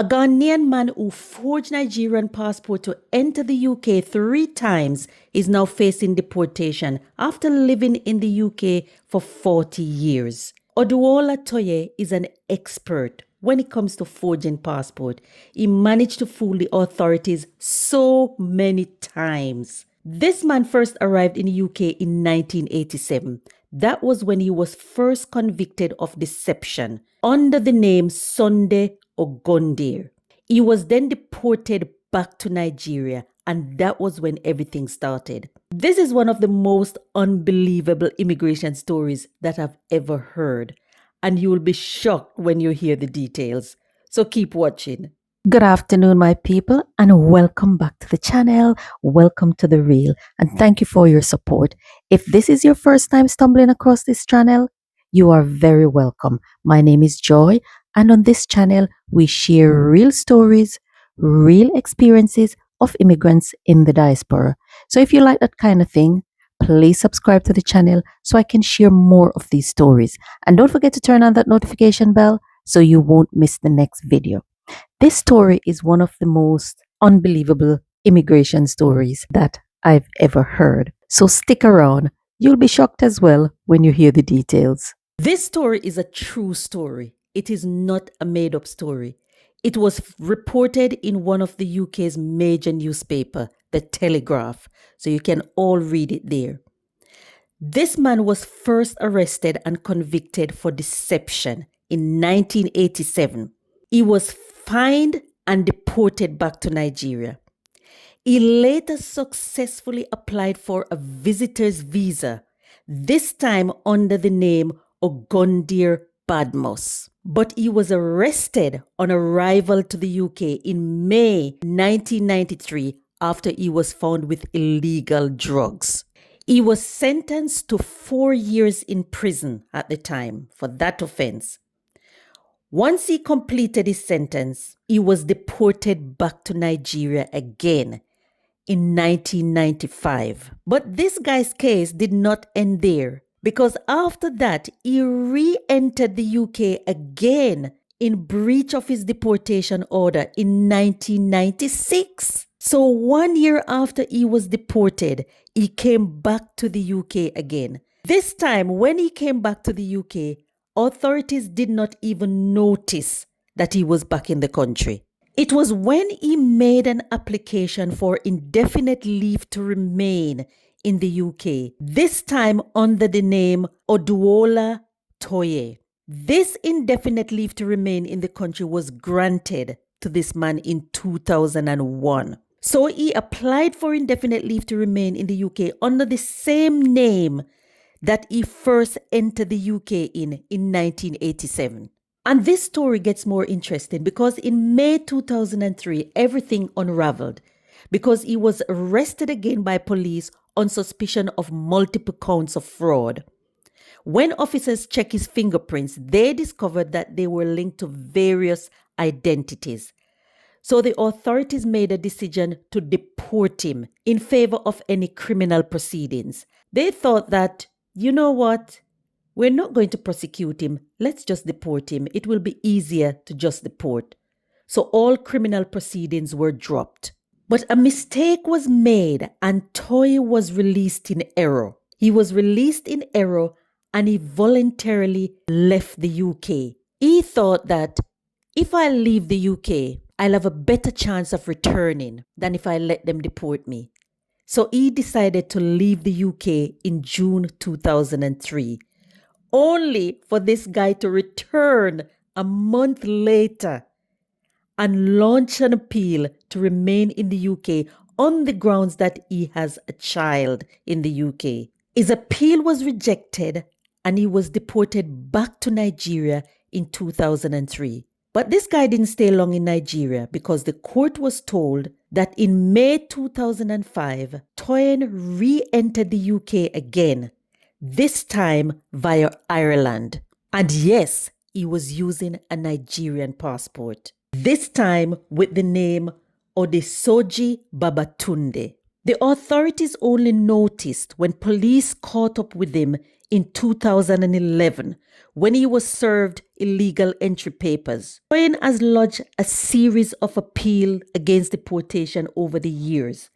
A Ghanaian man who forged Nigerian passport to enter the UK 3 times is now facing deportation after living in the UK for 40 years. Oduola Toye is an expert when it comes to forging passport. He managed to fool the authorities so many times. This man first arrived in the UK in 1987. That was when he was first convicted of deception under the name Sunday Ogundare. He was then deported back to Nigeria, and that was when everything started. This is one of the most unbelievable immigration stories that I've ever heard, and you will be shocked when you hear the details. So keep watching. Good afternoon, my people, and welcome back to the channel. Welcome to The Real, and thank you for your support. If this is your first time stumbling across this channel, you are very welcome. My name is Joy, and on this channel, we share real stories, real experiences of immigrants in the diaspora. So if you like that kind of thing, please subscribe to the channel so I can share more of these stories. And don't forget to turn on that notification bell so you won't miss the next video. This story is one of the most unbelievable immigration stories that I've ever heard. So stick around. You'll be shocked as well when you hear the details. This story is a true story. It is not a made-up story. It was reported in one of the UK's major newspaper, The Telegraph, so you can all read it there. This man was first arrested and convicted for deception in 1987. He was fined and deported back to Nigeria. He later successfully applied for a visitor's visa, this time under the name Ogundare Badmus. But he was arrested on arrival to the UK in May 1993 after he was found with illegal drugs. He was sentenced to 4 years in prison at the time for that offence. Once he completed his sentence, he was deported back to Nigeria again in 1995. But this guy's case did not end there, because after that, he re-entered the UK again in breach of his deportation order in 1996. So 1 year after he was deported, he came back to the UK again. This time, when he came back to the UK, authorities did not even notice that he was back in the country. It was when he made an application for indefinite leave to remain in the UK, this time under the name Oduola Toye. This indefinite leave to remain in the country was granted to this man in 2001. So he applied for indefinite leave to remain in the UK under the same name that he first entered the UK in 1987. And this story gets more interesting because in May 2003, everything unraveled because he was arrested again by police on suspicion of multiple counts of fraud. When officers checked his fingerprints, they discovered that they were linked to various identities. So the authorities made a decision to deport him in favor of any criminal proceedings. They thought that, you know what? We're not going to prosecute him. Let's just deport him. It will be easier to just deport. So all criminal proceedings were dropped. But a mistake was made and Toye was released in error. He was released in error and he voluntarily left the UK. He thought that if I leave the UK, I'll have a better chance of returning than if I let them deport me. So he decided to leave the UK in June 2003, only for this guy to return a month later and launch an appeal to remain in the UK on the grounds that he has a child in the UK. His appeal was rejected and he was deported back to Nigeria in 2003. But this guy didn't stay long in Nigeria because the court was told that in May 2005, Toye re-entered the UK again, this time via Ireland. And yes, he was using a Nigerian passport, this time with the name Odesoji Babatunde. The authorities only noticed when police caught up with him in 2011 when he was served illegal entry papers. Toyin has lodged a series of appeals against deportation over the years.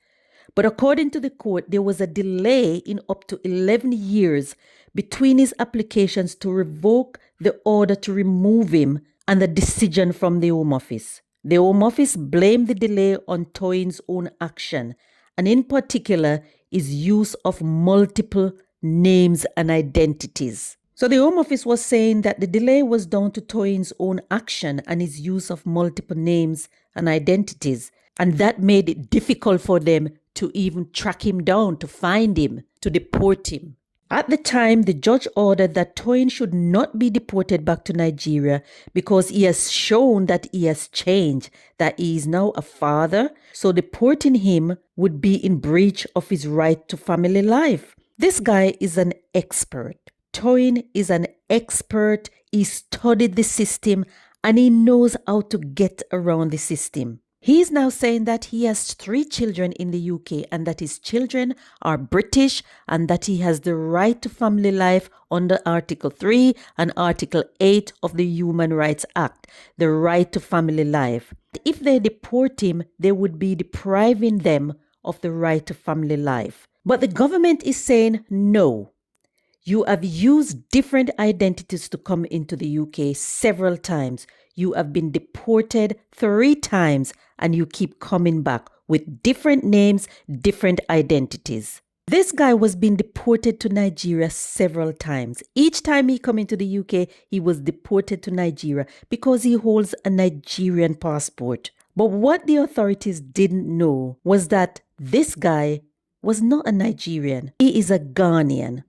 But according to the court, there was a delay in up to 11 years between his applications to revoke the order to remove him and the decision from the Home Office. The Home Office blamed the delay on Toyin's own action, and in particular, his use of multiple names and identities. So the Home Office was saying that the delay was down to Toyin's own action and his use of multiple names and identities, and that made it difficult for them to even track him down, to find him, to deport him. At the time, the judge ordered that Toyin should not be deported back to Nigeria because he has shown that he has changed, that he is now a father, so deporting him would be in breach of his right to family life. This guy is an expert. Toyin is an expert. He studied the system and he knows how to get around the system. He is now saying that he has 3 children in the UK and that his children are British and that he has the right to family life under Article 3 and Article 8 of the Human Rights Act, the right to family life. If they deport him, they would be depriving them of the right to family life. But the government is saying no. You have used different identities to come into the UK several times. You have been deported 3 times and you keep coming back with different names, different identities. This guy was being deported to Nigeria several times. Each time he came into the UK, he was deported to Nigeria because he holds a Nigerian passport. But what the authorities didn't know was that this guy was not a Nigerian. He is a Ghanaian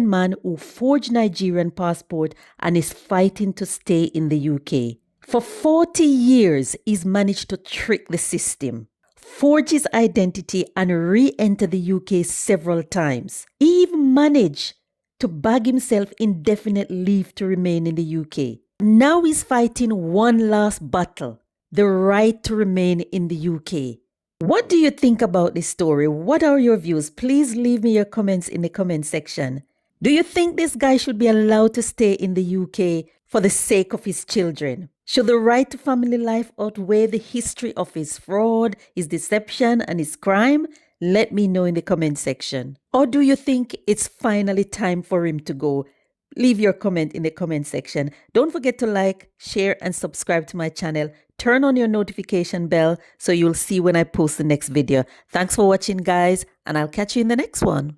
man who forged Nigerian passport and is fighting to stay in the UK. For 40 years, he's managed to trick the system, forge his identity and re-enter the UK several times. He even managed to bag himself indefinite leave to remain in the UK. Now he's fighting one last battle, the right to remain in the UK. What do you think about this story? What are your views? Please leave me your comments in the comment section. Do you think this guy should be allowed to stay in the UK for the sake of his children? Should the right to family life outweigh the history of his fraud, his deception, and his crime? Let me know in the comment section. Or do you think it's finally time for him to go? Leave your comment in the comment section. Don't forget to like, share, and subscribe to my channel. Turn on your notification bell so you'll see when I post the next video. Thanks for watching, guys, and I'll catch you in the next one.